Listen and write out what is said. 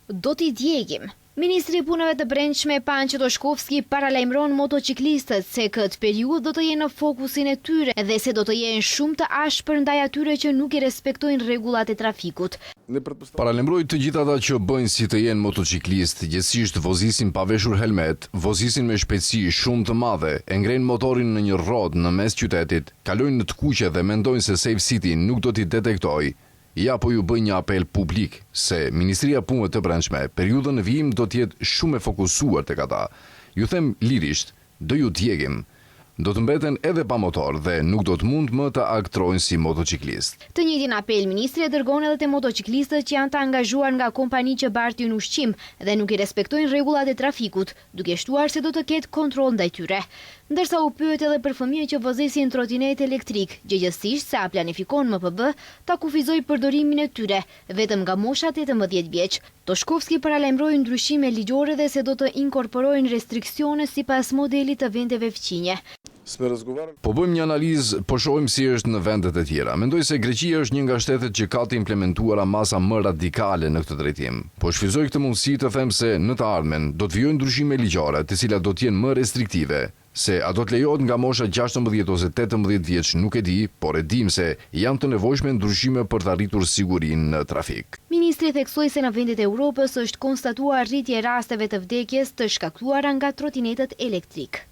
do t'i djegim. Ministri i Punëve të Brendshme Panço Toshkovski paralajmëron motociklistët se këtë periudhë do të jenë në fokusin e tyre dhe se do të jenë shumë të ashpër ndaj atyre që nuk i respektojnë rregullat e trafikut. Paralajmëroj të gjithë ata që bëjnë si të jenë motociklistë, gjithsesi vozisin pa veshur helmet, vozisin me shpejtësi shumë të madhe, e ngrenë motorin në një rrodë në mes qytetit, kalojnë në të kuqe dhe mendojnë se Safe City nuk do t'i detektojë. Ja po ju bëj një apel publik se Ministria e Punëve të Brendshme periudhën në vijim do të jetë shumë e fokusuar tek ata. Ju them lirisht, do ju djegim. Do të mbeten edhe pa motor dhe nuk do të mund më të aktrojnë si motociklist. Të njëjtin apel ministri e dërgon edhe te motociklistët që janë të angazhuar nga kompani që bartin ushqim dhe nuk i respektojnë rregullat e trafikut, duke shtuar se do të ketë kontroll ndaj tyre. Ndërsa u pyet edhe për fëmijët që vozisin trotinet elektrik, gjëgjësisht se a planifikon MPB ta kufizoj përdorimin e tyre, vetëm nga mosha 18 vjeç. Toshkovski paralajmëroi ndryshime ligjore dhe se do të inkorporojnë restriksione sipas modelit të vendeve fqinje. Po bëjmë një analizë, po shohim si është në vendet e tjera. Mendoj se Greqia është një nga shtetet që ka të implementuara masa më radikale në këtë drejtim. Po shfrytëzoj këtë mundësi të them se në të ardhmen do të vijojnë ndryshime ligjore, të cilat do të jenë më restriktive. Se a do të lejohet nga mosha 16 ose 18 vjeç nuk e di, por e dim se janë të nevojshme ndryshime për të arritur sigurinë në trafik. Ministri theksoi se në vendet e Europës është konstatuar rritje rasteve të vdekjes të shkaktuara nga trotinetët elektrik.